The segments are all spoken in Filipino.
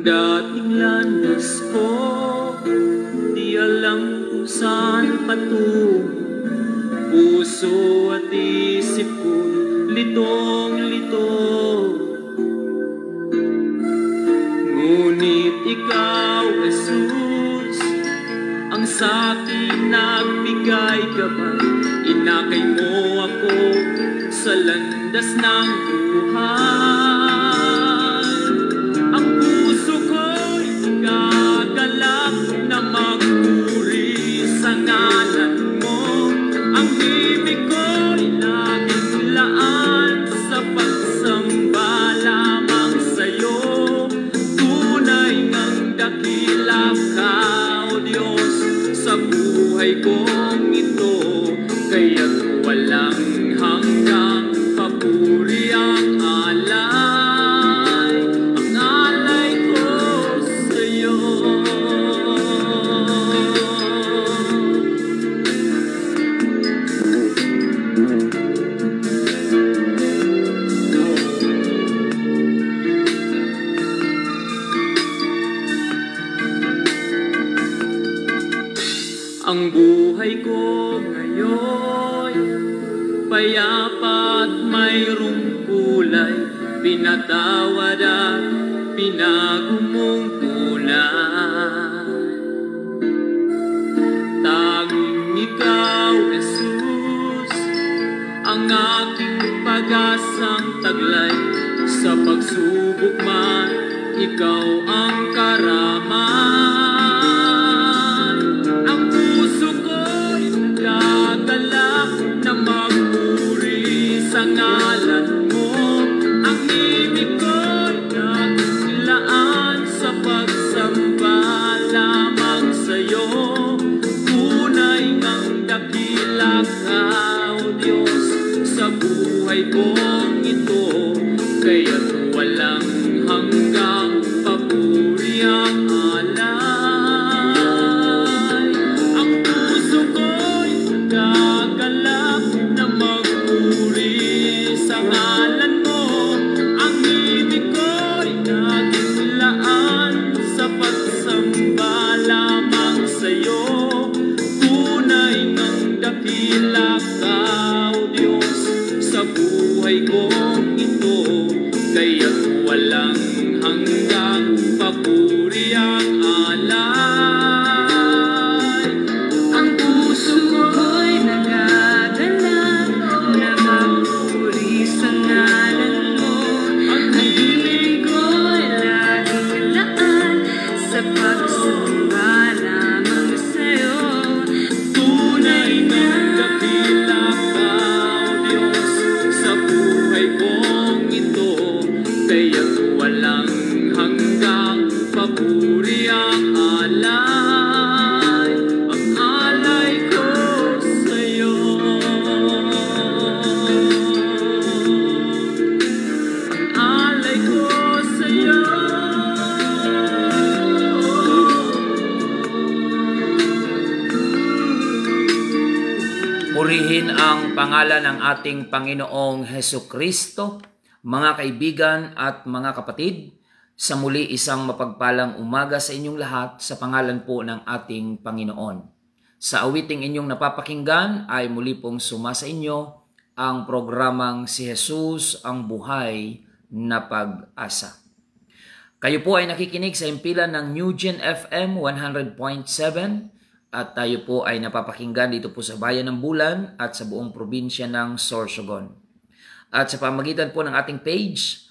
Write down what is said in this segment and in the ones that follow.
dating landas ko, di alam kung saan patungo. Puso at isip ko litong-lito, ngunit ikaw, Jesus, ang sa'kin nagbigay gabay. Inakay mo ako sa landas ng buhay. Ang puso ko'y nagagalak na magpuri sa ngalan mo. Ang bibig ko'y laging laan sa pagsamba lamang sa'yo. Tunay ngang dakila ka, O Diyos, sa buhay kong ito. Kaya't walang hanggang papuri ang alay ko sa'yo. Ang buhay ko ngayon payapa at mayroong kulay, pinatawad at pinago mong tunay. Tanging ikaw, Jesus, ang aking pag-asang taglay. Sa pagsubok man, ikaw ang karaman. Ang puso ko'y nagagalak na magpuri sa ngalan mo. Ang ibig ko'y naglaan sa pagsamba lamang sa'yo. Tunay ngang dakila ka, O Diyos, sa buhay kong ito. Kaya't walang hanggang papuri ang alay. Ang puso ko'y nagagalak na magpuri sa ngalan mo. Ang ibig ko'y naglaan sa pagsamba lamang sa'yo. Tunay ngang dakila ka, O Diyos, sa buhay kong ito. Kaya't walang hanggang papuri ang alay. Ang puso ko'y nagagalak na magpuri sa ngalan mo. Ang ibig ko'y laging laan sa pagsamba lamang sa'yo. Tunay na dakila ka, O Diyos, sa buhay kong ito. Kaya't walang hanggang papuri ang alay ko sa'yo. Ang alay ko sa'yo. Purihin ang pangalan ng ating Panginoong Hesukristo. Mga kaibigan at mga kapatid, sa muli isang mapagpalang umaga sa inyong lahat sa pangalan po ng ating Panginoon. Sa awiting inyong napapakinggan ay muli pong sumasa inyo ang programang Si Jesus ang Buhay na Pag-asa. Kayo po ay nakikinig sa himpilan ng New Gen FM 100.7 at tayo po ay napapakinggan dito po sa Bayan ng Bulan at sa buong probinsya ng Sorsogon. At sa pamagitan po ng ating page,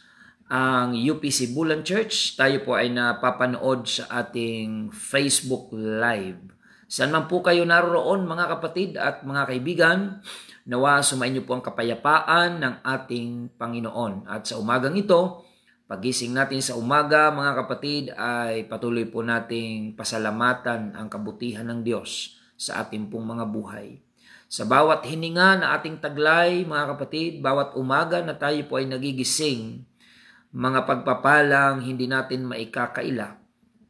ang UPC Bulan Church, tayo po ay napapanood sa ating Facebook Live. Saan man po kayo naroon mga kapatid at mga kaibigan, nawa sumainyo po ang kapayapaan ng ating Panginoon. At sa umagang ito, pagising natin sa umaga mga kapatid ay patuloy po nating pasalamatan ang kabutihan ng Diyos sa ating pong mga buhay. Sa bawat hininga na ating taglay, mga kapatid, bawat umaga na tayo po ay nagigising, mga pagpapalang hindi natin maikakaila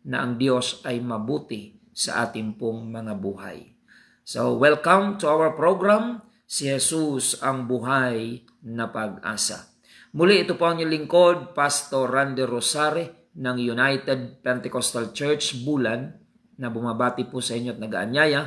na ang Diyos ay mabuti sa ating pong mga buhay. So, welcome to our program, Si Jesus ang Buhay na Pag-asa. Muli ito po ang inyong lingkod, Pastor Randy Rosare ng United Pentecostal Church Bulan na bumabati po sa inyo at nag-aanyaya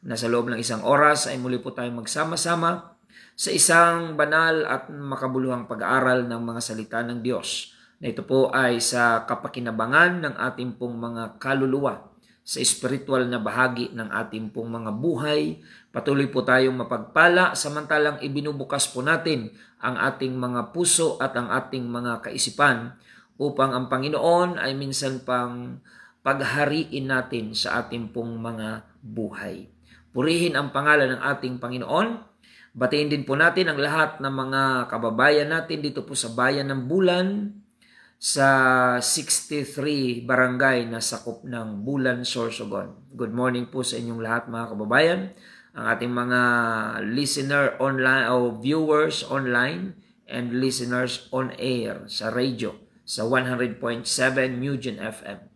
na sa loob ng isang oras ay muli po tayong magsama-sama sa isang banal at makabuluhang pag-aaral ng mga salita ng Diyos. Na ito po ay sa kapakinabangan ng ating pong mga kaluluwa, sa spiritual na bahagi ng ating pong mga buhay. Patuloy po tayong mapagpala samantalang ibinubukas po natin ang ating mga puso at ang ating mga kaisipan upang ang Panginoon ay minsan pang paghariin natin sa ating pong mga buhay. Purihin ang pangalan ng ating Panginoon. Batiin din po natin ang lahat ng mga kababayan natin dito po sa bayan ng Bulan, sa 63 barangay na sakop ng Bulan, Sorsogon. Good morning po sa inyong lahat mga kababayan. Ang ating mga listener online o viewers online and listeners on air sa radio sa 100.7 Mugen FM.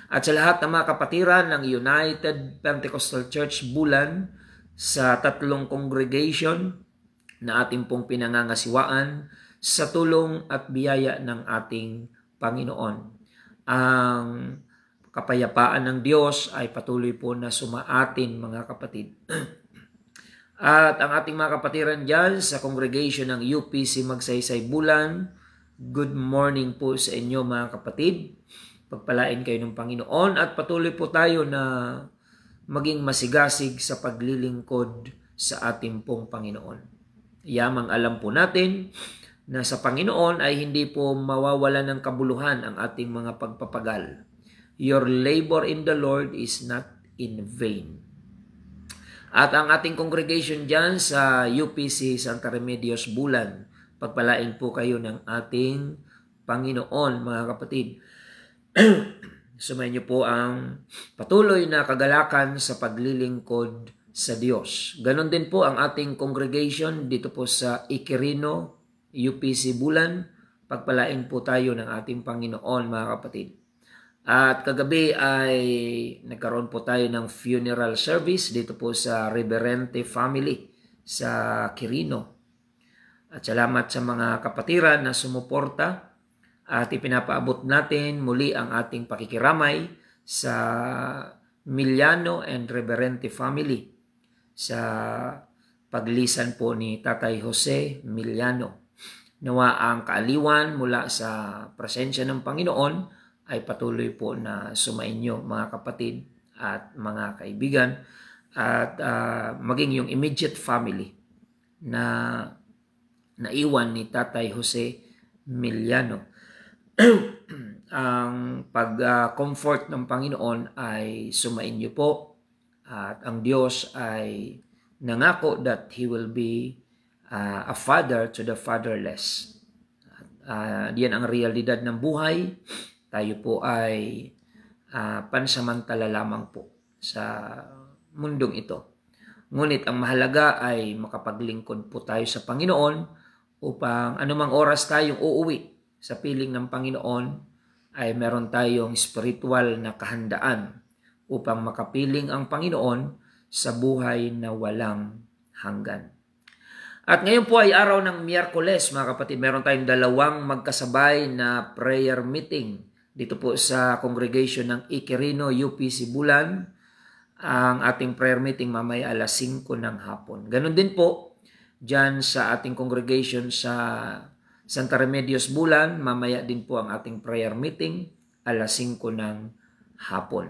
At sa lahat ng mga kapatiran ng United Pentecostal Church Bulan sa 3 congregation na ating pong pinangangasiwaan sa tulong at biyaya ng ating Panginoon. Ang kapayapaan ng Diyos ay patuloy po na sumaatin mga kapatid. At ang ating mga kapatiran dyan sa congregation ng UPC Magsaysay Bulan, good morning po sa inyo mga kapatid. Pagpalain kayo ng Panginoon at patuloy po tayo na maging masigasig sa paglilingkod sa ating pong Panginoon. Yamang alam po natin na sa Panginoon ay hindi po mawawala ng kabuluhan ang ating mga pagpapagal. Your labor in the Lord is not in vain. At ang ating congregation dyan sa UPC Santa Remedios Bulan, pagpalain po kayo ng ating Panginoon mga kapatid. Sumayin niyo po ang patuloy na kagalakan sa paglilingkod sa Diyos. Ganon din po ang ating congregation dito po sa Iquirino, UPC Bulan. Pagpalain po tayo ng ating Panginoon mga kapatid. At kagabi ay nagkaroon po tayo ng funeral service dito po sa Reverente family sa Quirino. At salamat sa mga kapatiran na sumuporta at ipinapaabot natin muli ang ating pakikiramay sa Miliano and Reverente family sa paglisan po ni Tatay Jose Miliano. Nawa ang kaaliwan mula sa presensya ng Panginoon ay patuloy po na sumainyo mga kapatid at mga kaibigan at maging yung immediate family na naiwan ni Tatay Jose Miliano. Ang pag-comfort ng Panginoon ay sumainyo po at ang Diyos ay nangako that He will be a father to the fatherless. Diyan ang realidad ng buhay. Tayo po ay pansamantala lamang po sa mundong ito. Ngunit ang mahalaga ay makapaglingkod po tayo sa Panginoon upang anumang oras tayong uuwi sa piling ng Panginoon ay meron tayong spiritual na kahandaan upang makapiling ang Panginoon sa buhay na walang hanggan. At ngayon po ay araw ng Miyerkules, mga kapatid. Meron tayong 2 magkasabay na prayer meeting dito po sa congregation ng Iquirino, UPC Bulan. Ang ating prayer meeting mamaya alas 5 ng hapon. Ganon din po dyan sa ating congregation sa Santa Remedios Bulan. Mamaya din po ang ating prayer meeting alas 5 ng hapon.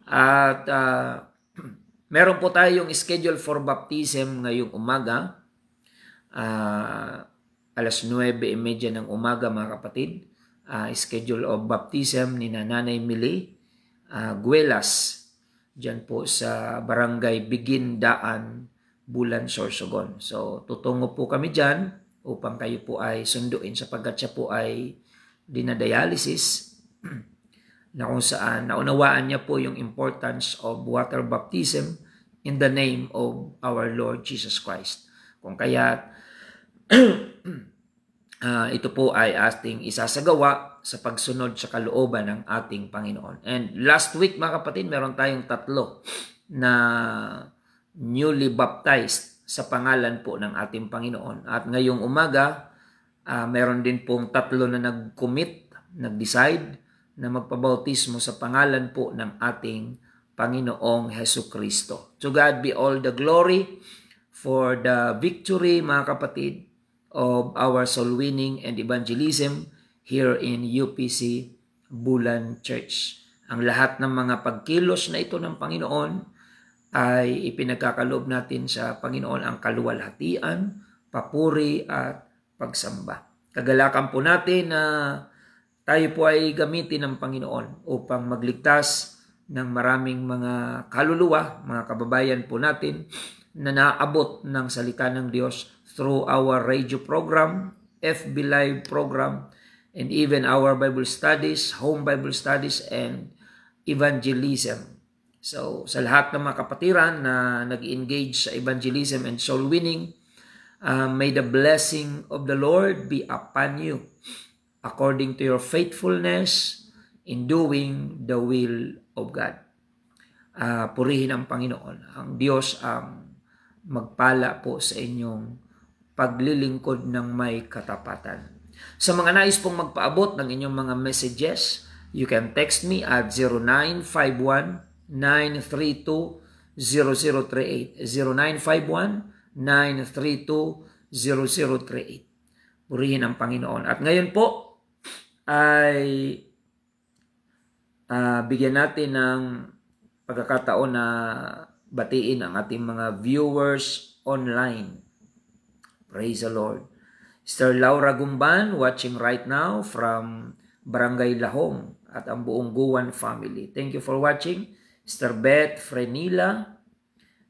At meron po tayong schedule for baptism ngayong umaga. Alas 9:30 ng umaga mga kapatid. Schedule of baptism ni Nanay Mili Guelas dyan po sa Barangay Bigindaan, Bulan, Sorsogon. So tutungo po kami dyan upang kayo po ay sunduin sapagkat siya po ay dinadialysis na kung saan naunawaan niya po yung importance of water baptism in the name of our Lord Jesus Christ. Kung kaya ito po ay ating isasagawa sa pagsunod sa kalooban ng ating Panginoon. And last week mga kapatid, meron tayong 3 na newly baptized sa pangalan po ng ating Panginoon. At ngayong umaga, meron din pong 3 na nag-commit, nag-decide na magpabautismo sa pangalan po ng ating Panginoong Hesukristo. To God be all the glory for the victory, mga kapatid, of our soul winning and evangelism here in UPC Bulan Church. Ang lahat ng mga pagkilos na ito ng Panginoon ay ipinagkakaloob natin sa Panginoon ang kaluwalhatian, papuri at pagsamba. Kagalakan po natin na tayo po ay gamitin ng Panginoon upang magligtas ng maraming mga kaluluwa, mga kababayan po natin na naabot ng salita ng Diyos through our radio program, FB Live program, and even our Bible studies, home Bible studies, and evangelism. So, sa lahat ng mga kapatiran na nag-engage sa evangelism and soul winning, may the blessing of the Lord be upon you according to your faithfulness in doing the will of God. Purihin ang Panginoon. Ang Diyos ang magpala po sa inyong paglilingkod ng may katapatan. Sa mga nais pong magpaabot ng inyong mga messages, you can text me at 0951-932-0038. 0951-932-0038. Purihin ang Panginoon. At ngayon po ay bigyan natin ng pagkakataon na batiin ang ating mga viewers online. Praise the Lord. Sister Laura Gumban watching right now from Barangay Lahong at ang buong Guwan family. Thank you for watching. Sister Beth Frenila,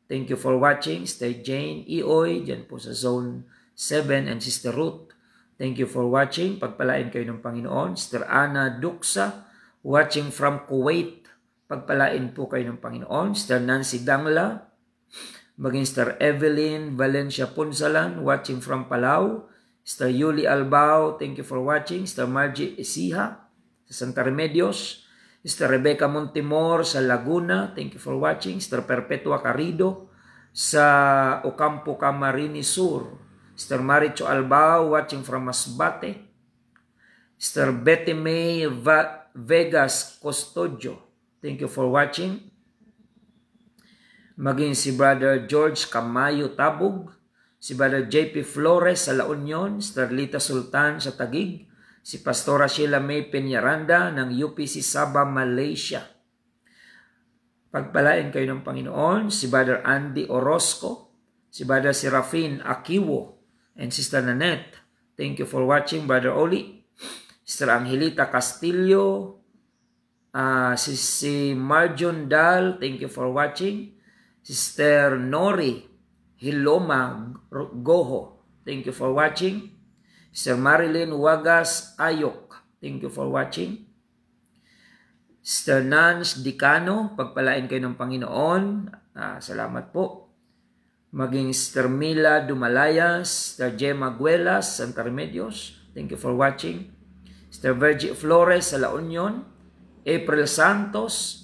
thank you for watching. Sister Jane Ioy, dyan po sa Zone 7, and Sister Ruth, thank you for watching. Pagpalain kayo ng Panginoon. Sister Ana Duksa, watching from Kuwait. Pagpalain po kayo ng Panginoon. Sister Nancy Dangla, maging Sister Evelyn Valencia Punsalan, watching from Palau. Sister Yuli Albao, thank you for watching. Sister Margie Isiha sa Santa Remedios. Sister Rebecca Montemor sa Laguna, thank you for watching. Sister Perpetua Carido sa Ocampo, Camarines Sur. Sister Maricho Albao, watching from Masbate. Sister Betty May Vegas Custodio, thank you for watching. Maging si Brother George Camayo Tabog, si Brother JP Flores sa La Union, Sister Lita Sultan sa Taguig, si Pastora Sheila May Peñaranda ng UPC Sabah, Malaysia. Pagpalain kayo ng Panginoon. Si Brother Andy Orozco, si Brother Serafin Akiwo, and Sister Nanette, thank you for watching. Brother Oli, Sister Angelita Castillo, si Marjon Dal, thank you for watching. Sister Nori Hiloma Goho, thank you for watching. Sister Marilyn Wagas Ayok, thank you for watching. Sister Nance Dicano, pagpalain kayo ng Panginoon. Salamat po. Maging Sister Mila Dumalayas, Sister Gemma Guelas, Santa Remedios, thank you for watching. Sister Virgie Flores sa La Union, April Santos,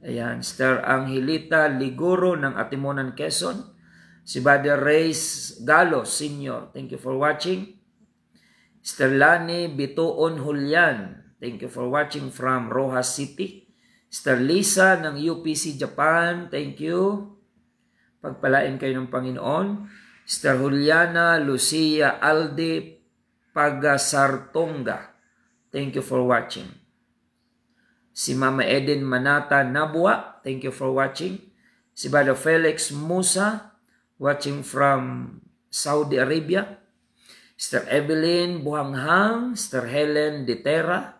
ayan, Sister Angelita Liguro ng Atimonan, Quezon, si Brother Reyes Galos Sr., thank you for watching. Sister Lani Bitoon Julian, thank you for watching from Rojas City. Sister Lisa ng UPC Japan, thank you. Pagpalain kayo ng Panginoon. Sister Juliana Lucia Alde Pagasartonga, thank you for watching. Si Mama Eden Manata Nabua, thank you for watching. Si Brother Felix Musa, watching from Saudi Arabia. Sister Evelyn Buhanghang, Sister Helen Ditera,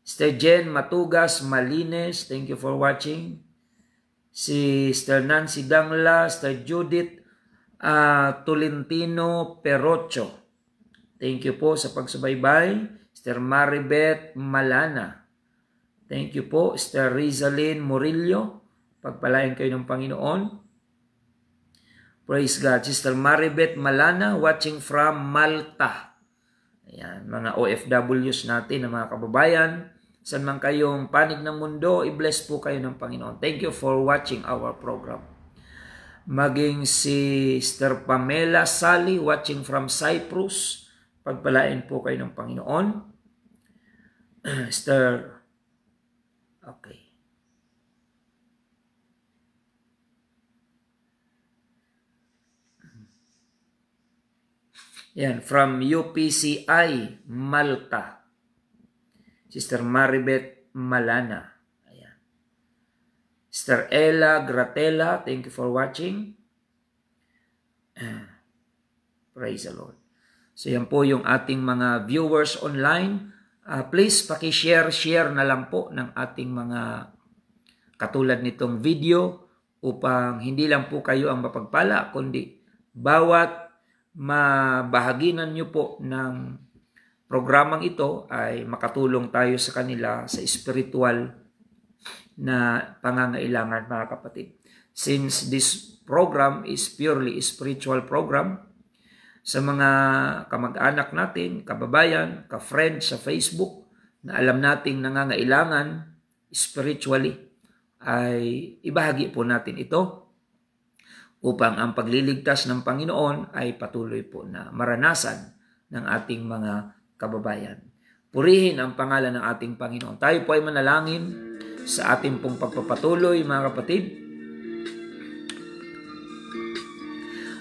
Sister Jen Matugas Malines, thank you for watching. Si Sister Nancy Dangla, Sister Judith Tolentino Perocho, thank you po sa pagsubaybay. Sister Maribeth Malana, thank you po. Sister Rizalyn Murillo, pagpalain kayo ng Panginoon. Praise God. Sister Maribeth Malana, watching from Malta. Ayan, mga OFWs natin, mga kababayan. Saan man kayong panig ng mundo, i-bless po kayo ng Panginoon. Thank you for watching our program. Maging si Sister Pamela Sally, watching from Cyprus. Pagpalain po kayo ng Panginoon. Stir. Okay. Yan, from UPCI, Malta. Sister Maribeth Malana. Ayan. Sister Ella Gratela, thank you for watching. Praise the Lord. So yan po yung ating mga viewers online. Please paki-share na lang po ng ating mga katulad nitong video upang hindi lang po kayo ang mapagpala, kundi bawat mabahaginan nyo po ng programang ito ay makatulong tayo sa kanila sa spiritual na pangangailangan, mga kapatid. Since this program is purely spiritual program, sa mga kamag-anak natin, kababayan, ka-friend sa Facebook na alam nating nangangailangan spiritually, ay ibahagi po natin ito upang ang pagliligtas ng Panginoon ay patuloy po na maranasan ng ating mga kababayan. Purihin ang pangalan ng ating Panginoon. Tayo po ay manalangin sa ating pong pagpapatuloy, mga kapatid.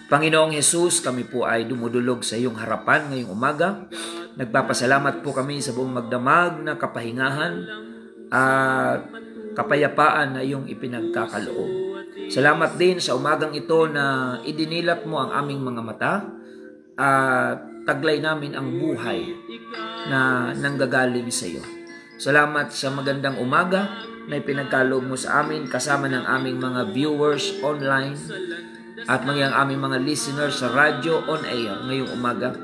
Panginoong Jesus, kami po ay dumudulog sa iyong harapan ngayong umaga. Nagpapasalamat po kami sa buong magdamag na kapahingahan at kapayapaan na iyong ipinagkakaloob. Salamat din sa umagang ito na idinilat mo ang aming mga mata at taglay namin ang buhay na nanggagaling sa iyo. Salamat sa magandang umaga na ipinagkaloob mo sa amin kasama ng aming mga viewers online at maging ang aming mga listeners sa radyo on air ngayong umaga.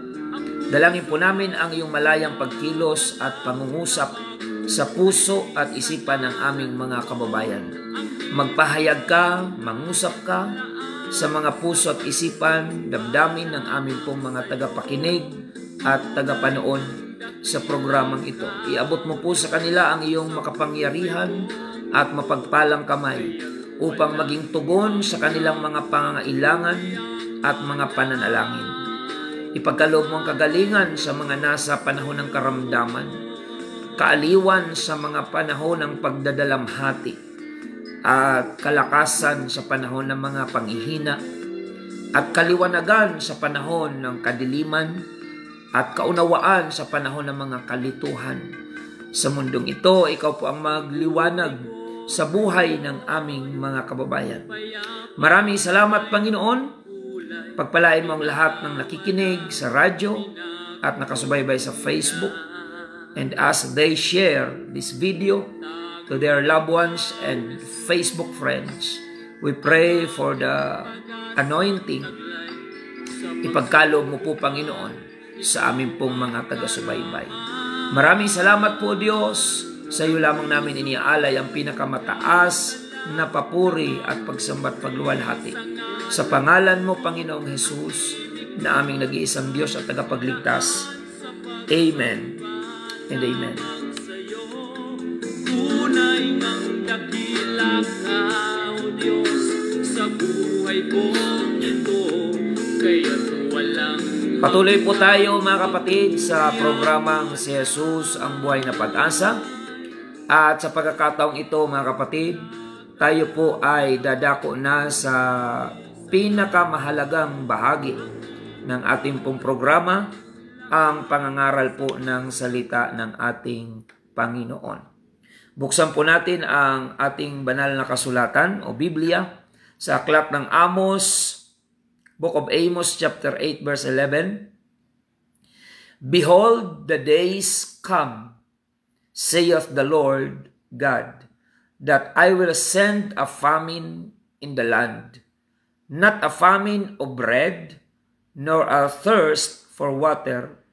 Dalangin po namin ang iyong malayang pagkilos at pangungusap sa puso at isipan ng aming mga kababayan. Magpahayag ka, mangusap ka sa mga puso at isipan, damdamin ng aming pong mga tagapakinig at tagapanood sa programang ito. Iabot mo po sa kanila ang iyong makapangyarihan at mapagpalang kamay upang maging tugon sa kanilang mga pangangailangan at mga pananalangin. Ipagkaloob mo ang kagalingan sa mga nasa panahon ng karamdaman, kaaliwan sa mga panahon ng pagdadalamhati, at kalakasan sa panahon ng mga panghihina, at kaliwanagan sa panahon ng kadiliman, at kaunawaan sa panahon ng mga kalituhan. Sa mundong ito, ikaw po ang magliwanag sa buhay ng aming mga kababayan. Maraming salamat, Panginoon. Pagpalain mo ang lahat ng nakikinig sa radyo at nakasubaybay sa Facebook. And as they share this video to their loved ones and Facebook friends, we pray for the anointing. Ipagkaloob mo po, Panginoon, sa aming pong mga taga-subaybay. Maraming salamat po, Diyos. Sa iyo lamang namin iniaalay ang pinakamataas na papuri at pagsambat pagluwalhati. Sa pangalan mo, Panginoong Jesus, na aming nag-iisang Diyos at tagapagligtas. Amen and amen. Tunay ng dakila ka, O Diyos, sa buhay kong ito, kaya't walang... Patuloy po tayo, mga kapatid, sa programang Si Jesus ang Buhay na Pag-asa. At sa pagkakataong ito, mga kapatid, tayo po ay dadako na sa pinakamahalagang bahagi ng ating pong programa, ang pangangaral po ng salita ng ating Panginoon. Buksan po natin ang ating banal na kasulatan o Biblia sa aklat ng Amos, Book of Amos chapter 8 verse 11. Behold, the days come, saith the Lord God, that I will send a famine in the land, not a famine of bread, nor a thirst for water,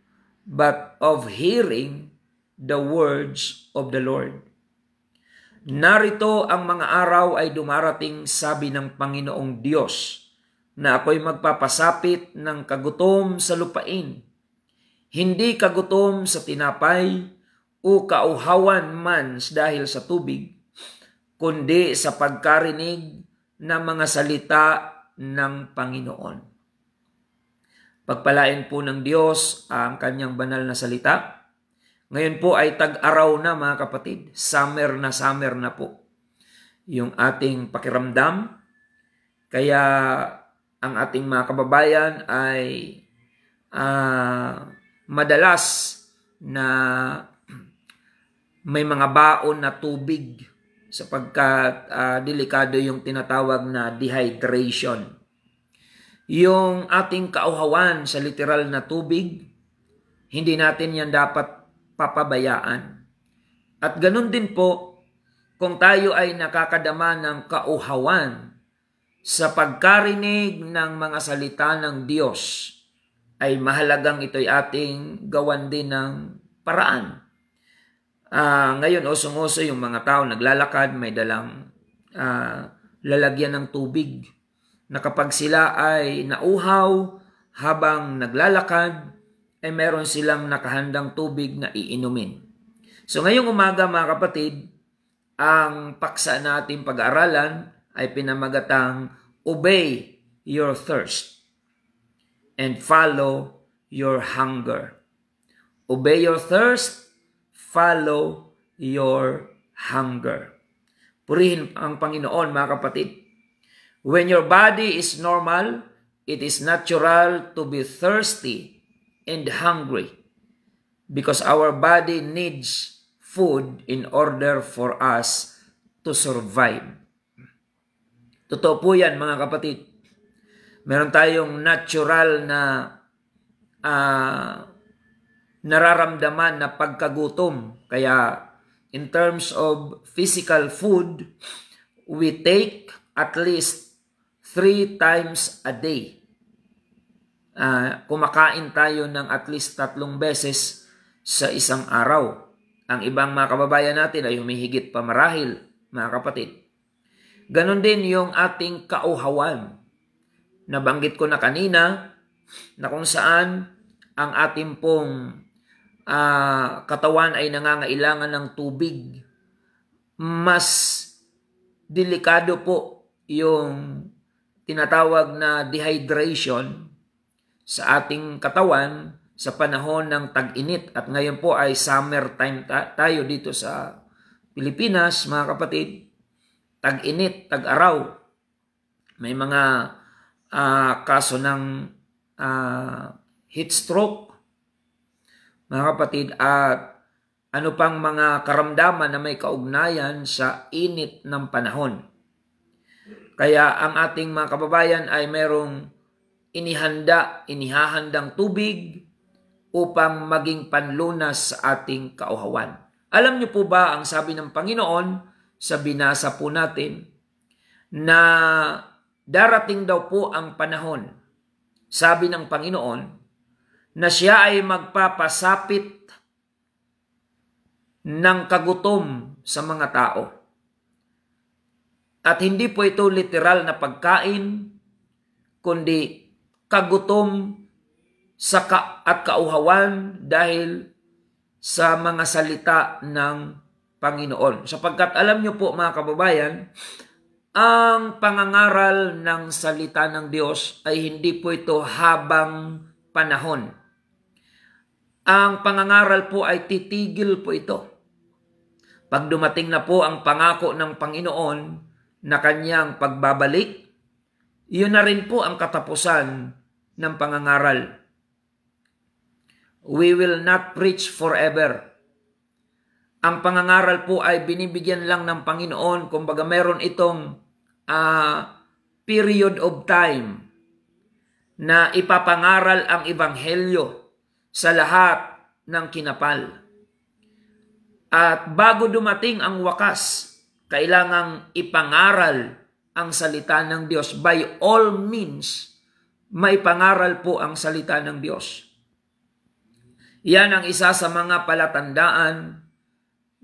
but of hearing the words of the Lord. Narito ang mga araw ay dumarating, sabi ng Panginoong Diyos, na ako'y magpapasapit ng kagutom sa lupain, hindi kagutom sa tinapay o kauhawan man dahil sa tubig, kundi sa pagkarinig ng mga salita ng Panginoon. Pagpalain po ng Diyos ang kanyang banal na salita. Ngayon po ay tag-araw na mga kapatid. Summer na po yung ating pakiramdam. Kaya ang ating mga kababayan ay madalas na may mga baon na tubig sapagkat delikado yung tinatawag na dehydration. Yung ating kauhawan sa literal na tubig, hindi natin yan dapat papabayaan. At ganun din po, kung tayo ay nakakadama ng kauhawan sa pagkarinig ng mga salita ng Diyos, ay mahalagang ito'y ating gawan din ng paraan. Ngayon, usong-uso yung mga tao naglalakad, may dalang lalagyan ng tubig, na kapag sila ay nauhaw habang naglalakad, ay meron silang nakahandang tubig na iinumin. So ngayong umaga mga kapatid, ang paksa nating pag-aaralan ay pinamagatang Obey Your Thirst and Follow Your Hunger. Obey your thirst, follow your hunger. Purihin ang Panginoon mga kapatid. When your body is normal, it is natural to be thirsty and hungry because our body needs food in order for us to survive. Totoo po yan mga kapatid. Meron tayong natural na nararamdaman na pagkagutom. Kaya in terms of physical food, we take at least 3 times a day. Kumakain tayo ng at least 3 beses sa isang araw. Ang ibang mga kababayan natin ay humihigit pa marahil, mga kapatid. Ganon din yung ating kauhawan. Nabanggit ko na kanina na kung saan ang ating pong katawan ay nangangailangan ng tubig. Mas delikado po yung tinatawag na dehydration sa ating katawan sa panahon ng tag-init. At ngayon po ay summer time tayo dito sa Pilipinas, mga kapatid. Tag-init, tag-araw. May mga kaso ng heat stroke, mga kapatid, at ano pang mga karamdaman na may kaugnayan sa init ng panahon. Kaya ang ating mga kababayan ay merong inihahandang tubig upang maging panlunas sa ating kauhawan. Alam niyo po ba ang sabi ng Panginoon sa binasa po natin na darating daw po ang panahon, sabi ng Panginoon, na siya ay magpapasapit ng kagutom sa mga tao. At hindi po ito literal na pagkain, kundi kagutom at kauhawan dahil sa mga salita ng Panginoon. Sapagkat alam niyo po mga kababayan, ang pangangaral ng salita ng Diyos ay hindi po ito habang panahon. Ang pangangaral po ay titigil po ito. Pag dumating na po ang pangako ng Panginoon na kanyang pagbabalik, yun na rin po ang katapusan ng pangangaral. We will not preach forever. Ang pangangaral po ay binibigyan lang ng Panginoon, kumbaga meron itong period of time na ipapangaral ang ebanghelyo sa lahat ng kinapal. At bago dumating ang wakas, kailangang ipangaral ang salita ng Diyos. By all means, may pangaral po ang salita ng Diyos. Yan ang isa sa mga palatandaan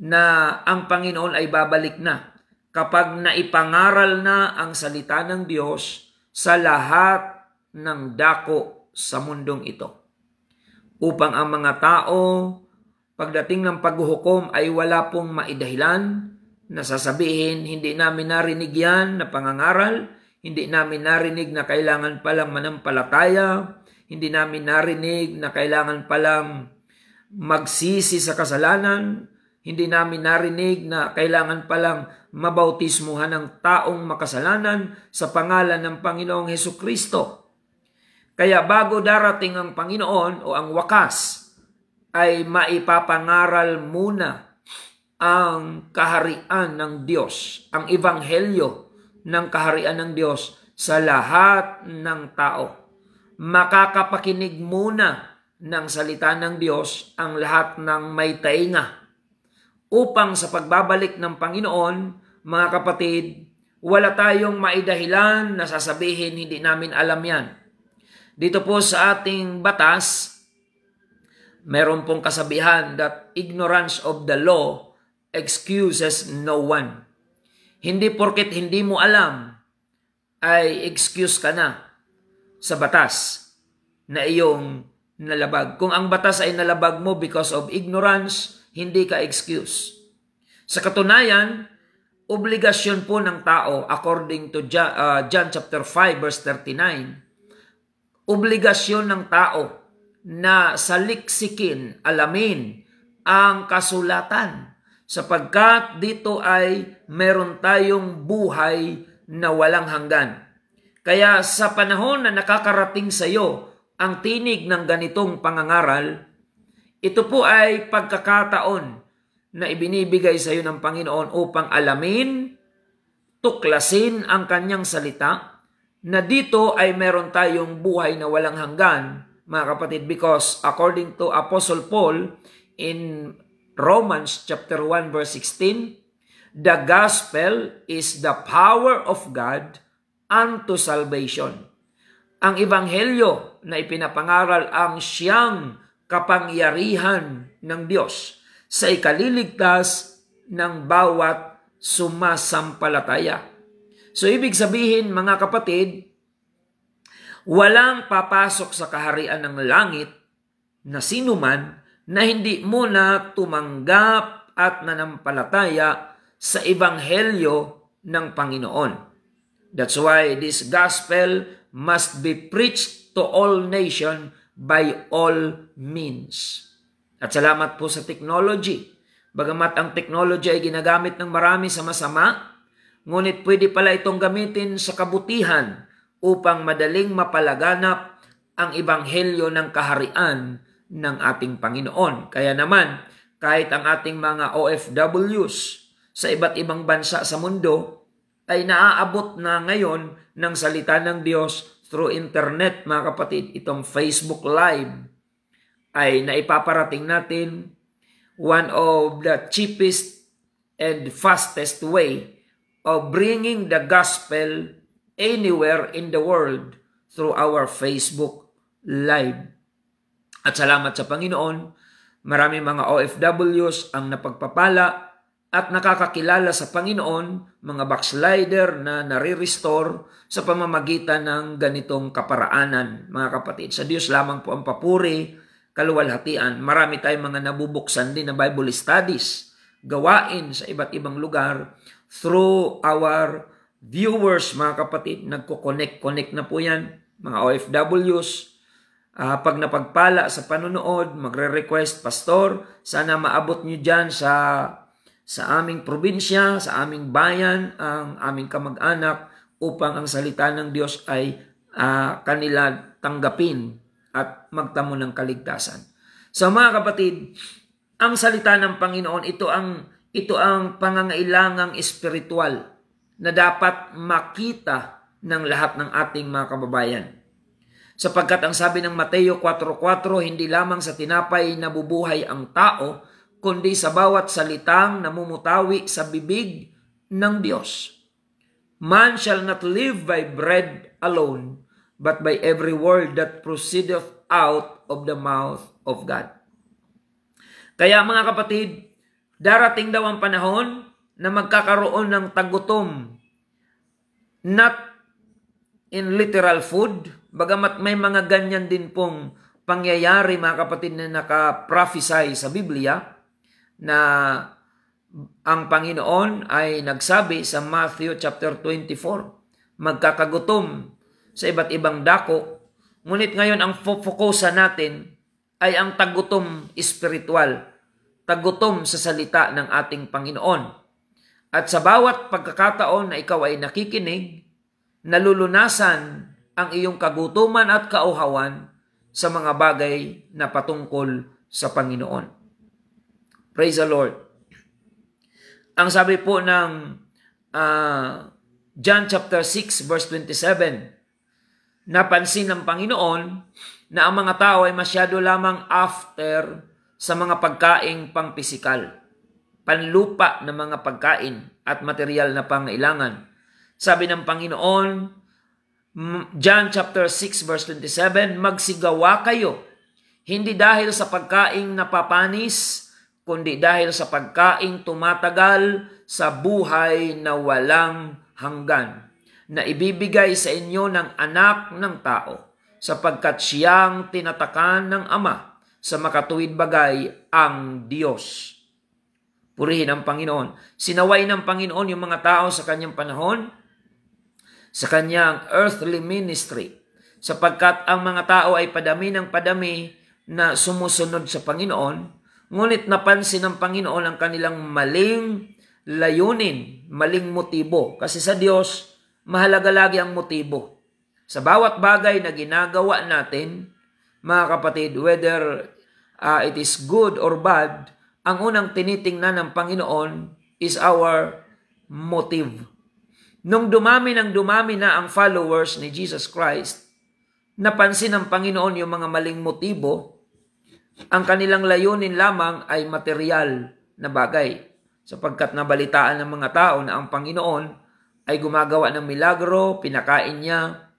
na ang Panginoon ay babalik na kapag naipangaral na ang salita ng Diyos sa lahat ng dako sa mundong ito. Upang ang mga tao, pagdating ng paghuhukom ay wala pong maidahilan na sasabihin, hindi namin narinig yan na pangangaral, hindi namin narinig na kailangan palang manampalataya, hindi namin narinig na kailangan palang magsisi sa kasalanan. Hindi namin narinig na kailangan palang mabautismuhan ng taong makasalanan sa pangalan ng Panginoong Hesukristo. Kaya bago darating ang Panginoon o ang wakas, ay maipapangaral muna ang kaharian ng Diyos, ang ebanghelyo ng kaharian ng Diyos sa lahat ng tao. Makakapakinig muna ng salita ng Diyos ang lahat ng may tainga, upang sa pagbabalik ng Panginoon, mga kapatid, wala tayong maidahilan na sasabihin hindi namin alam yan. Dito po sa ating batas, meron pong kasabihan that ignorance of the law excuses no one. Hindi porket hindi mo alam ay excuse ka na sa batas na iyong nalabag. Kung ang batas ay nalabag mo because of ignorance, hindi ka excuse. Sa katunayan, obligasyon po ng tao according to John chapter 5 verse 39, obligasyon ng tao na saliksikin, alamin ang kasulatan, sapagkat dito ay meron tayong buhay na walang hanggan. Kaya sa panahon na nakakarating sa iyo ang tinig ng ganitong pangangaral, ito po ay pagkakataon na ibinibigay sa iyo ng Panginoon upang alamin, tuklasin ang kanyang salita, na dito ay meron tayong buhay na walang hanggan, mga kapatid, because according to Apostle Paul in Romans chapter 1 verse 16, the gospel is the power of God unto salvation. Ang ebanghelyo na ipinapangaral ang siyang kapangyarihan ng Diyos sa ikaliligtas ng bawat sumasampalataya. So ibig sabihin, mga kapatid, walang papasok sa kaharian ng langit na sinuman na hindi muna tumanggap at nanampalataya sa ebanghelyo ng Panginoon. That's why this gospel must be preached to all nations by all means. At salamat po sa technology. Bagamat ang technology ay ginagamit ng marami sa masama, ngunit pwede pala itong gamitin sa kabutihan upang madaling mapalaganap ang ebanghelyo ng kaharian ng ating Panginoon. Kaya naman, kahit ang ating mga OFWs sa iba't ibang bansa sa mundo ay naaabot na ngayon ng salita ng Diyos through internet, mga kapatid. Itong Facebook Live ay naipaparating natin, one of the cheapest and fastest way of bringing the gospel anywhere in the world through our Facebook Live. At salamat sa Panginoon, maraming mga OFWs ang napagpapala at nakakakilala sa Panginoon, mga backslider na nare-restore sa pamamagitan ng ganitong kaparaanan, mga kapatid. Sa Diyos lamang po ang papuri, kaluwalhatian. Marami tayong mga nabubuksan din na Bible studies, gawain sa iba't ibang lugar through our viewers, mga kapatid. Nagko-connect na po yan, mga OFWs. Pag napagpala sa panunood, magre-request, Pastor, sana maabot nyo dyan sa aming probinsya, sa aming bayan, ang aming kamag-anak, upang ang salita ng Diyos ay kanila tanggapin at magtamo ng kaligtasan. So mga kapatid, ang salita ng Panginoon, ito ang pangangailangang espiritual na dapat makita ng lahat ng ating mga kababayan. Sapagkat ang sabi ng Mateo 4:4, hindi lamang sa tinapay nabubuhay ang tao, kundi sa bawat salitang namumutawi sa bibig ng Diyos. Man shall not live by bread alone, but by every word that proceedeth out of the mouth of God. Kaya mga kapatid, darating daw ang panahon na magkakaroon ng tagutom, not in literal food, bagamat may mga ganyan din pong pangyayari, mga kapatid, na naka-prophesy sa Biblia, na ang Panginoon ay nagsabi sa Matthew chapter 24, magkakagutom sa iba't ibang dako. Ngunit ngayon ang fokusan natin ay ang tagutom espiritual, tagutom sa salita ng ating Panginoon. At sa bawat pagkakataon na ikaw ay nakikinig, nalulunasan ang iyong kagutuman at kauhawan sa mga bagay na patungkol sa Panginoon. Praise the Lord. Ang sabi po ng John chapter 6 verse 27, napansin ng Panginoon na ang mga tao ay masyado lamang after sa mga pagkaing pangpisikal, panlupa na mga pagkain at material na pangailangan. Sabi ng Panginoon, John chapter 6 verse 27, magsigawa kayo, hindi dahil sa pagkaing napapanis, kundi dahil sa pagkaing tumatagal sa buhay na walang hanggan, na ibibigay sa inyo ng anak ng tao, sapagkat siyang tinatakan ng Ama sa makatuwid bagay ang Diyos. Purihin ang Panginoon. Sinaway ng Panginoon yung mga tao sa kanyang panahon, sa kanyang earthly ministry, sapagkat ang mga tao ay padami ng padami na sumusunod sa Panginoon, ngunit napansin ng Panginoon ang kanilang maling layunin, maling motibo. Kasi sa Diyos, mahalaga lagi ang motibo. Sa bawat bagay na ginagawa natin, mga kapatid, whether it is good or bad, ang unang tinitingnan ng Panginoon is our motive. Nung dumami na ang followers ni Jesus Christ, napansin ng Panginoon yung mga maling motibo, ang kanilang layunin lamang ay material na bagay. Sapagkat nabalitaan ng mga tao na ang Panginoon ay gumagawa ng milagro, pinakain niya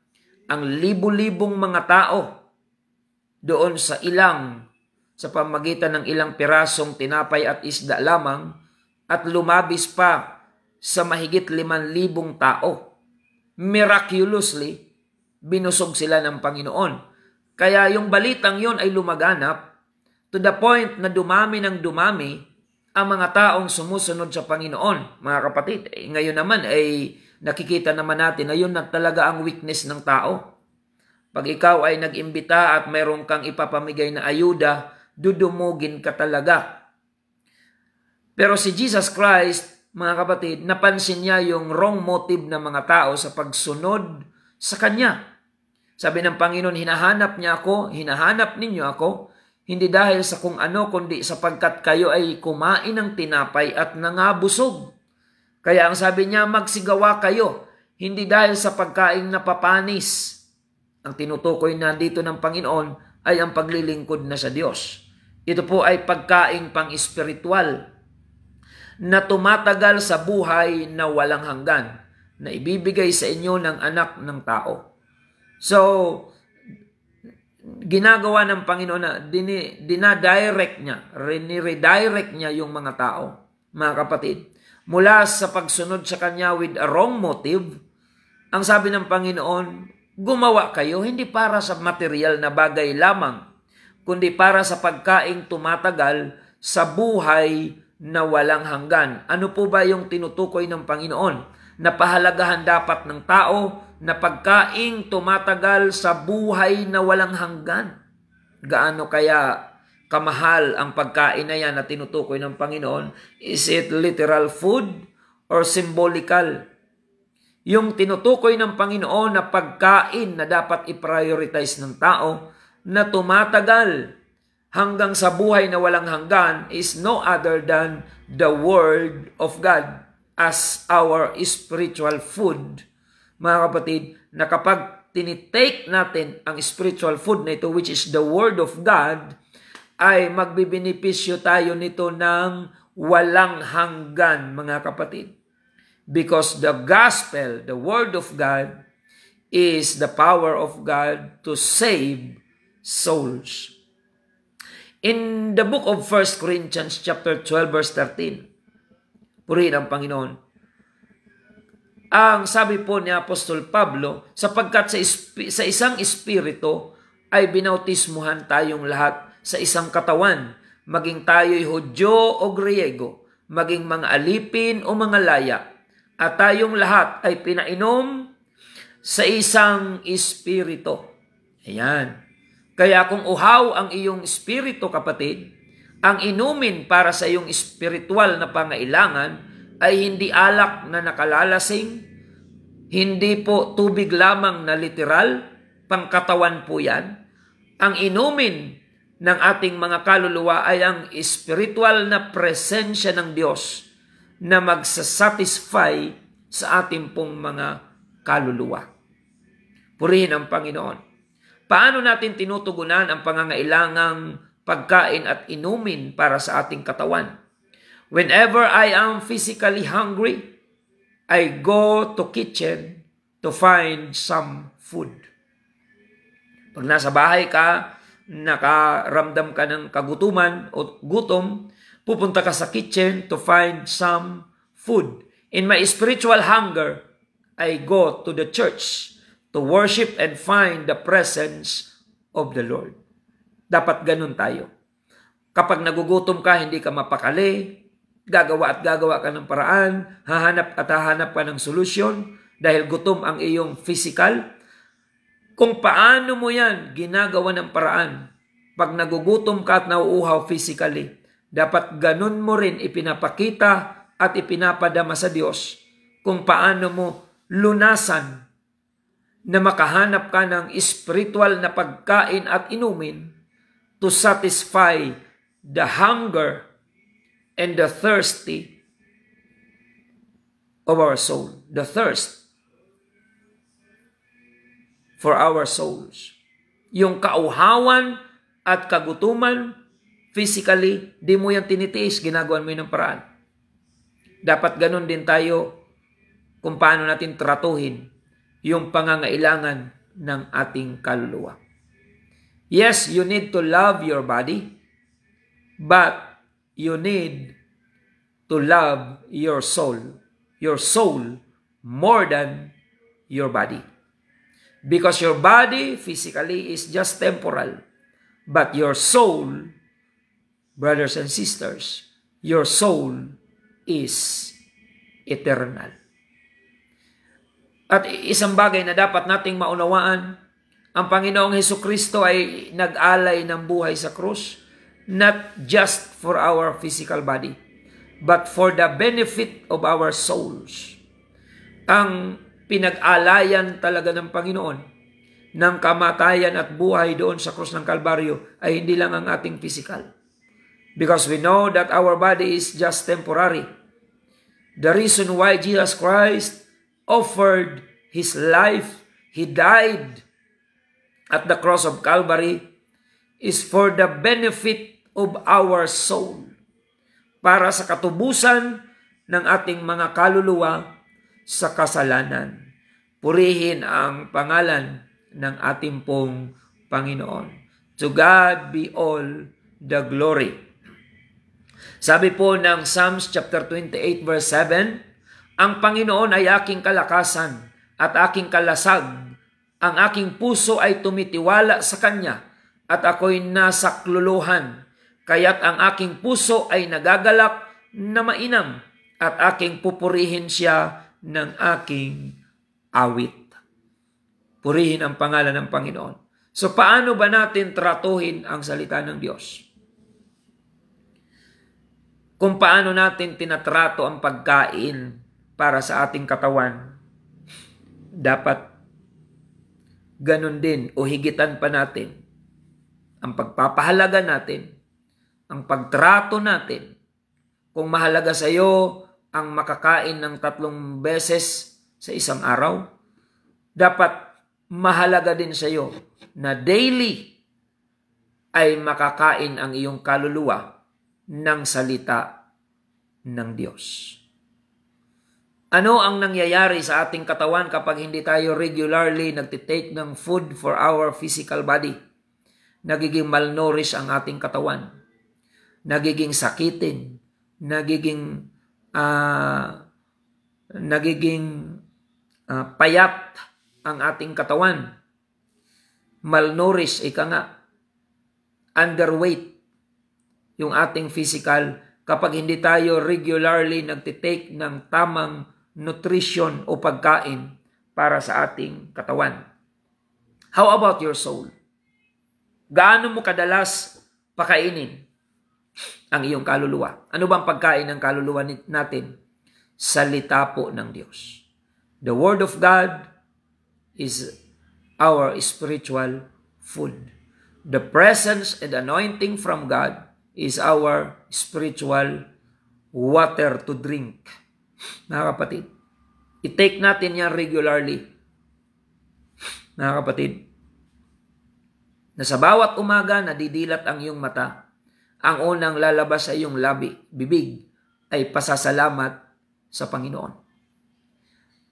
ang libu-libong mga tao doon sa pamagitan ng ilang pirasong tinapay at isda lamang, at lumabis pa sa mahigit 5,000 tao. Miraculously, binusog sila ng Panginoon. Kaya yung balitang yon ay lumaganap to the point na dumami ng dumami ang mga taong sumusunod sa Panginoon. Mga kapatid, ngayon naman ay nakikita naman natin na yun na talaga ang weakness ng tao. Pag ikaw ay nag-imbita at mayroon kang ipapamigay na ayuda, dudumugin ka talaga. Pero si Jesus Christ, mga kapatid, napansin niya yung wrong motive ng mga tao sa pagsunod sa Kanya. Sabi ng Panginoon, hinahanap ninyo ako, hindi dahil sa kung ano, kundi sapagkat kayo ay kumain ng tinapay at nangabusog. Kaya ang sabi niya, magsigawa kayo, hindi dahil sa pagkaing napapanis. Ang tinutukoy na dito ng Panginoon ay ang paglilingkod na sa Diyos. Ito po ay pagkaing pang-espiritual na tumatagal sa buhay na walang hanggan, na ibibigay sa inyo ng anak ng tao. So, ginagawa ng Panginoon na redirect niya yung mga tao, mga kapatid. Mula sa pagsunod sa Kanya with a wrong motive, ang sabi ng Panginoon, gumawa kayo hindi para sa material na bagay lamang, kundi para sa pagkaing tumatagal sa buhay na walang hanggan. Ano po ba yung tinutukoy ng Panginoon? Napahalagahan dapat ng tao na pagkaing tumatagal sa buhay na walang hanggan. Gaano kaya kamahal ang pagkain na yan na tinutukoy ng Panginoon? Is it literal food or symbolical? Yung tinutukoy ng Panginoon na pagkain na dapat i-prioritize ng tao na tumatagal hanggang sa buhay na walang hanggan is no other than the Word of God as our spiritual food. Mga kapatid, na kapag tinitake natin ang spiritual food na ito, which is the Word of God, ay magbibinipisyo tayo nito ng walang hanggan, mga kapatid. Because the gospel, the Word of God, is the power of God to save souls. In the book of 1 Corinthians chapter 12 verse 13, purihin ang Panginoon. Ang sabi po ni Apostol Pablo, sapagkat sa isang espiritu ay binautismuhan tayong lahat sa isang katawan, maging tayo'y Hudyo o Griego, maging mga alipin o mga laya, at tayong lahat ay pinainom sa isang espiritu. Ayan. Kaya kung uhaw ang iyong espiritu, kapatid, ang inumin para sa iyong espiritual na pangailangan ay hindi alak na nakalalasing, hindi po tubig lamang na literal, pangkatawan po yan. Ang inumin ng ating mga kaluluwa ay ang espiritual na presensya ng Diyos na magsasatisfy sa ating pong mga kaluluwa. Purihin ang Panginoon. Paano natin tinutugunan ang pangangailangang pagkain at inumin para sa ating katawan? Whenever I am physically hungry, I go to kitchen to find some food. Pag nasa bahay ka, nakaramdam ka ng kagutuman o gutom, pupunta ka sa kitchen to find some food. In my spiritual hunger, I go to the church to worship and find the presence of the Lord. Dapat ganun tayo. Kapag nagugutom ka, hindi ka mapakali, gagawa ka ng paraan, hahanap ka ng solusyon dahil gutom ang iyong physical. Kung paano mo yan ginagawa ng paraan, pag nagugutom ka at nauuhaw physically, dapat ganun mo rin ipinapakita at ipinapadama sa Diyos kung paano mo lunasan na makahanap ka ng spiritual na pagkain at inumin to satisfy the hunger and the thirsty of our soul. The thirst for our souls. Yung kauhawan at kagutuman, physically, di mo yan tinitiis, ginagawan mo yun ng paraan. Dapat ganun din tayo kung paano natin tratuhin yung pangangailangan ng ating kaluluwa. Yes, you need to love your body, but you need to love your soul more than your body. Because your body physically is just temporal, but your soul, brothers and sisters, your soul is eternal. At isang bagay na dapat nating maunawaan, ang Panginoong Hesukristo ay nag-alay ng buhay sa krus, not just for our physical body, but for the benefit of our souls. Ang pinag-alayan talaga ng Panginoon ng kamatayan at buhay doon sa krus ng Kalbaryo ay hindi lang ang ating physical. Because we know that our body is just temporary. The reason why Jesus Christ offered His life, He died at the cross of Calvary, is for the benefit of our soul. Para sa katubusan ng ating mga kaluluwa sa kasalanan. Purihin ang pangalan ng ating pong Panginoon. To God be all the glory. Sabi po ng Psalms chapter 28 verse 7, ang Panginoon ay aking kalakasan at aking kalasag. Ang aking puso ay tumitiwala sa Kanya at ako'y nasakluluhan. Kaya't ang aking puso ay nagagalak na mainam at aking pupurihin siya ng aking awit. Purihin ang pangalan ng Panginoon. So paano ba natin tratuhin ang salita ng Diyos? Kung paano natin tinatrato ang pagkain para sa ating katawan, dapat ganun din o higitan pa natin ang pagpapahalaga natin, ang pagtrato natin. Kung mahalaga sa iyo ang makakain ng 3 beses sa isang araw, dapat mahalaga din sa iyo na daily ay makakain ang iyong kaluluwa ng salita ng Diyos. Ano ang nangyayari sa ating katawan kapag hindi tayo regularly nagtitake ng food for our physical body? Nagiging malnourished ang ating katawan. Nagiging sakitin. Nagiging payat ang ating katawan. Malnourished, ika nga. Underweight yung ating physical kapag hindi tayo regularly nagtitake ng tamang nutrition o pagkain para sa ating katawan. How about your soul? Gaano mo kadalas pakainin ang iyong kaluluwa? Ano bang pagkain ng kaluluwa natin? Salita po ng Diyos. The Word of God is our spiritual food. The presence and anointing from God is our spiritual water to drink. Mga kapatid, i-take natin yan regularly. Mga kapatid, na sa bawat umaga nadidilat ang iyong mata, ang unang lalabas sa iyong bibig ay pasasalamat sa Panginoon.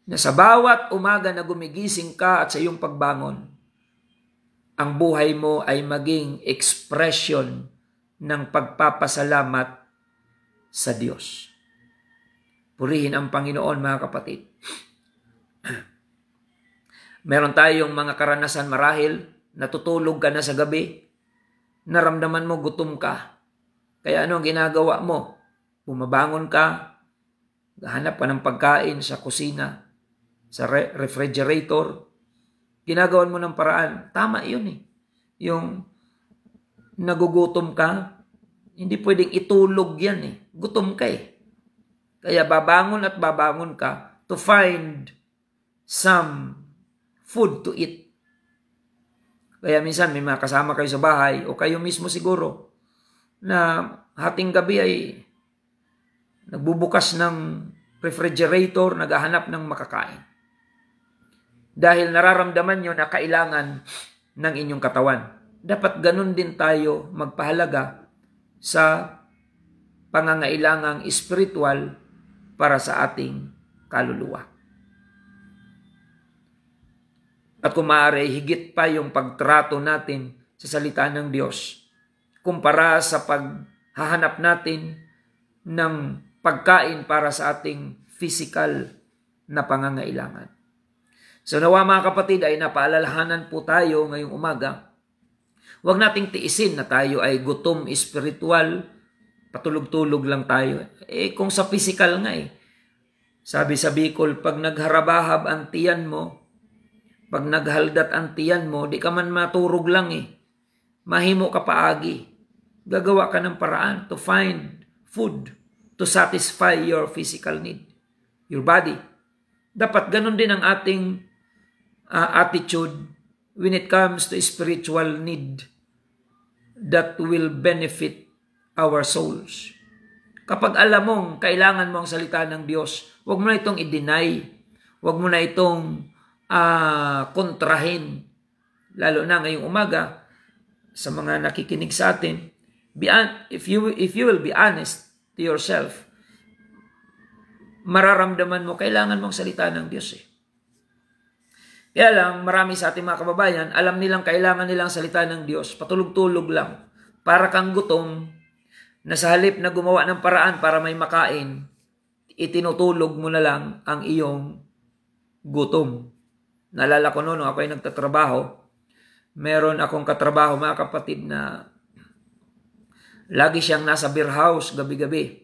Na sa bawat umaga na gumigising ka at sa iyong pagbangon, ang buhay mo ay maging expression ng pagpapasalamat sa Diyos. Purihin ang Panginoon, mga kapatid. Meron tayong mga karanasan marahil, natutulog ka na sa gabi, naramdaman mo gutom ka. Kaya ano ang ginagawa mo? Bumabangon ka, hanap ka ng pagkain sa kusina, sa refrigerator. Ginagawan mo ng paraan. Tama yun eh. Yung nagugutom ka, hindi pwedeng itulog yan eh. Gutom ka eh. Kaya babangon at babangon ka to find some food to eat. Kaya minsan may mga kasama kayo sa bahay o kayo mismo siguro na hating gabi ay nagbubukas ng refrigerator, naghahanap ng makakain. Dahil nararamdaman nyo na kailangan ng inyong katawan. Dapat ganun din tayo magpahalaga sa pangangailangang espiritual para sa ating kaluluwa. At kung maaari, higit pa yung pagtrato natin sa salita ng Diyos kumpara sa paghahanap natin ng pagkain para sa ating physical na pangangailangan. So nawa mga kapatid ay napaalalahanan po tayo ngayong umaga. Huwag nating tiisin na tayo ay gutom espiritual, patulog-tulog lang tayo. Kung sa physical nga sabi sa Bicol, pag nagharabahab ang tiyan mo, pag naghaldat ang tiyan mo, di ka man maturog lang mahimo ka paagi. Gagawa ka ng paraan to find food to satisfy your physical need, your body. Dapat ganun din ang ating attitude when it comes to spiritual need that will benefit our souls. Kapag alam mong kailangan mo ang salita ng Diyos, huwag mo na itong i-deny. Huwag mo na itong kontrahin. Lalo na ngayong umaga, sa mga nakikinig sa atin, if you will be honest to yourself, mararamdaman mo, kailangan mong salita ng Diyos Kaya lang, marami sa ating mga kababayan, alam nilang kailangan nilang salita ng Diyos, patulog-tulog lang. Para kang gutom, na sa halip na gumawa ng paraan para may makain, itinutulog mo na lang ang iyong gutom. Naalala ko noon, ako ay nagtatrabaho, meron akong katrabaho, mga kapatid, na lagi siyang nasa beer house gabi-gabi.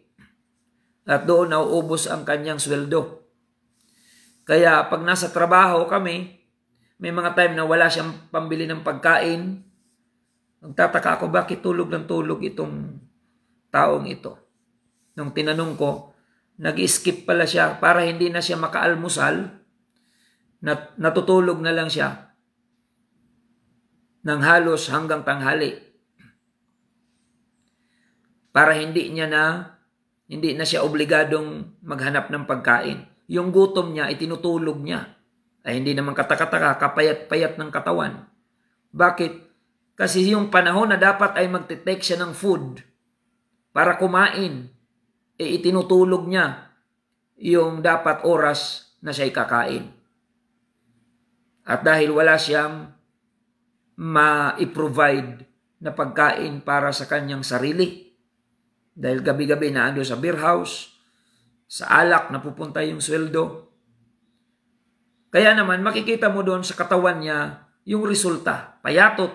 At doon nauubos ang kanyang sweldo. Kaya pag nasa trabaho kami, may mga time na wala siyang pambili ng pagkain. Nagtataka ako, bakit tulog ng tulog itong taong ito? Nung tinanong ko, nag-skip pala siya para hindi na siya makaalmusal. Natutulog na lang siya ng halos hanggang tanghali. Para hindi na siya obligadong maghanap ng pagkain. Yung gutom niya, itinutulog niya. Ay hindi naman katakataka, kapayat-payat ng katawan. Bakit? Kasi yung panahon na dapat ay magte-take siya ng food para kumain, itinutulog niya yung dapat oras na siya'y kakain. At dahil wala siyang ma-provide na pagkain para sa kanyang sarili, dahil gabi-gabi na ando sa beer house, sa alak na pupunta yung sweldo. Kaya naman makikita mo doon sa katawan niya yung resulta, payatot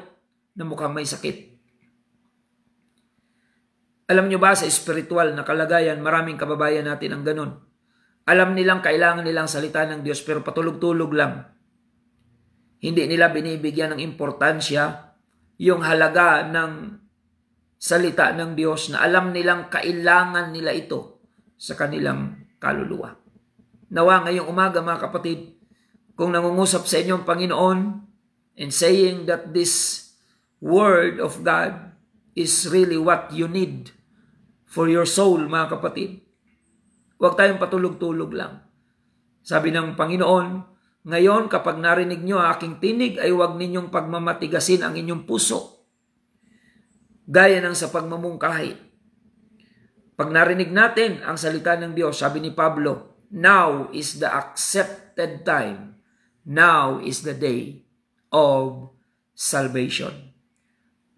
na mukhang may sakit. Alam nyo ba sa spiritual na kalagayan, maraming kababayan natin ang ganun. Alam nilang kailangan nilang salita ng Diyos pero patulog-tulog lang. Hindi nila binibigyan ng importansya yung halaga ng salita ng Diyos, na alam nilang kailangan nila ito sa kanilang kaluluwa. Nawa ngayong umaga mga kapatid, kung nangungusap sa inyong Panginoon and saying that this Word of God is really what you need for your soul, mga kapatid, huwag tayong patulog-tulog lang. Sabi ng Panginoon, ngayon, kapag narinig nyo aking tinig, ay huwag ninyong pagmamatigasin ang inyong puso, gaya ng sa pagmamungkahi. Pag narinig natin ang salita ng Diyos, sabi ni Pablo, now is the accepted time. Now is the day of salvation.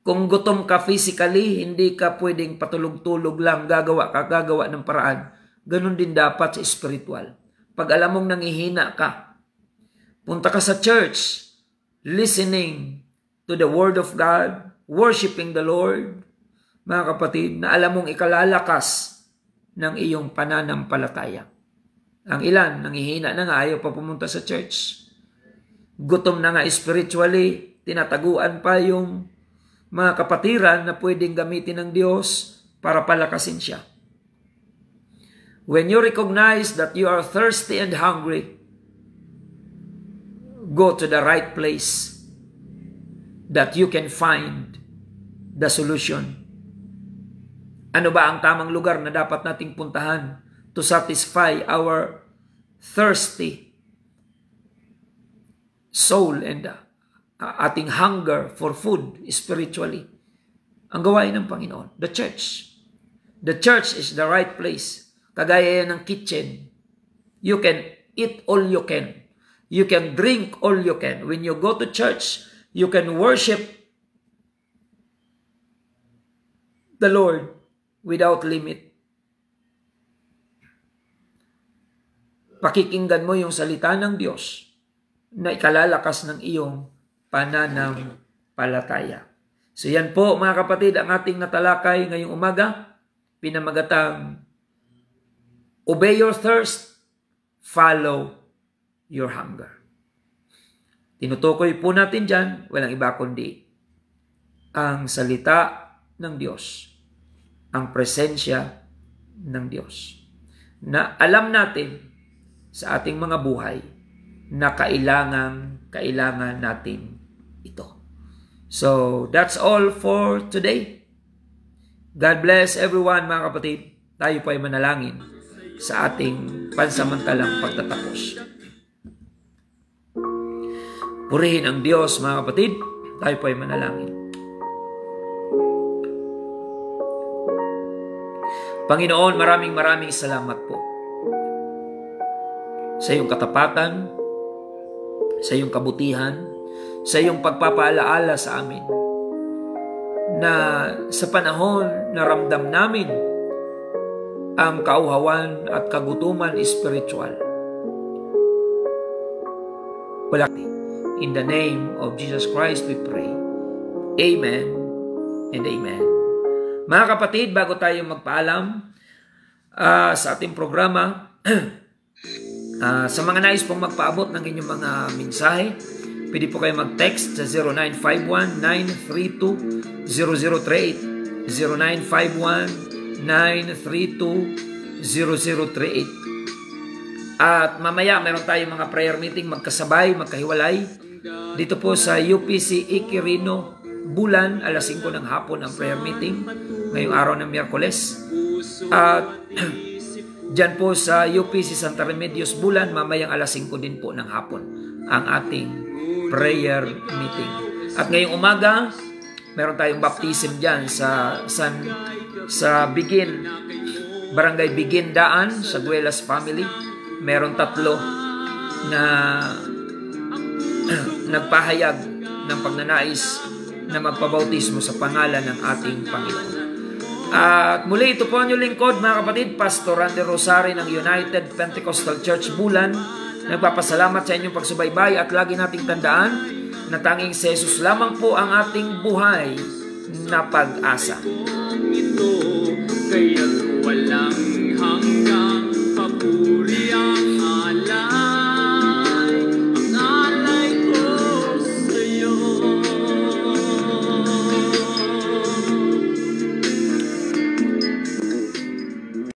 Kung gutom ka physically, hindi ka pwedeng patulog-tulog lang, gagawa ng paraan. Ganun din dapat sa spiritual. Pag alam mong nangihina ka, punta ka sa church, listening to the Word of God, worshiping the Lord, mga kapatid, na alam mong ikalalakas ng iyong pananampalataya. Ang ilan, nangihina na nga, ayaw pa pumunta sa church. Gutom na nga spiritually, tinataguan pa yung mga kapatiran na pwedeng gamitin ng Diyos para palakasin siya. When you recognize that you are thirsty and hungry, go to the right place that you can find the solution. Ano ba ang tamang lugar na dapat nating puntahan to satisfy our thirsty soul and ating hunger for food spiritually? Ang gawain ng Panginoon, the church. The church is the right place. Kagaya yan ng kitchen. You can eat all you can. You can drink all you can. When you go to church, you can worship the Lord without limit. Pakikinggan mo yung salita ng Diyos na ikalalakas ng iyong pananampalataya. So yan po mga kapatid ang ating natalakay ngayong umaga. Pinamagatang, obey your thirst, follow your hunger. Tinutukoy po natin dyan, walang iba kundi ang salita ng Diyos, ang presensya ng Diyos, na alam natin sa ating mga buhay na kailangan natin ito. So, that's all for today. God bless everyone mga kapatid. Tayo po ay manalangin sa ating pansamantalang pagtatapos. Purihin ang Diyos mga kapatid. Tayo po ay manalangin. Panginoon, maraming salamat po sa iyong katapatan, sa iyong kabutihan, sa iyong pagpapaalaala sa amin na sa panahon na ramdam namin ang kauhawan at kagutuman spiritual. In the name of Jesus Christ we pray. Amen and amen. Mga kapatid, bago tayo magpaalam sa ating programa, sa mga nais pong magpaabot ng inyong mga mensahe, pwede po kayo mag-text sa 0951-932-0038, 0951-932-0038. At mamaya meron tayong mga prayer meeting magkasabay, magkahiwalay dito po sa UPC Iquirino, Bulan, alas 5 ng hapon ang prayer meeting ngayong araw ng Miyerkules. At dyan po sa UPC Santa Remedios, Bulan, mamayang alas 5 din po ng hapon ang ating prayer meeting. At ngayong umaga, meron tayong baptism dyan sa Bigin, Barangay Bigin Daan, sa Guelas Family. Meron 3 na nagpahayag ng pagnanais na magpabautismo sa pangalan ng ating Panginoon. At muli, ito po ang inyong lingkod, mga kapatid, Pastor Randy Rosari ng United Pentecostal Church Bulan. Nagpapasalamat sa inyong pagsubaybay at lagi nating tandaan na tanging si Jesus lamang po ang ating buhay na pag-asa. Ito, kaya't walang hanggang papuri.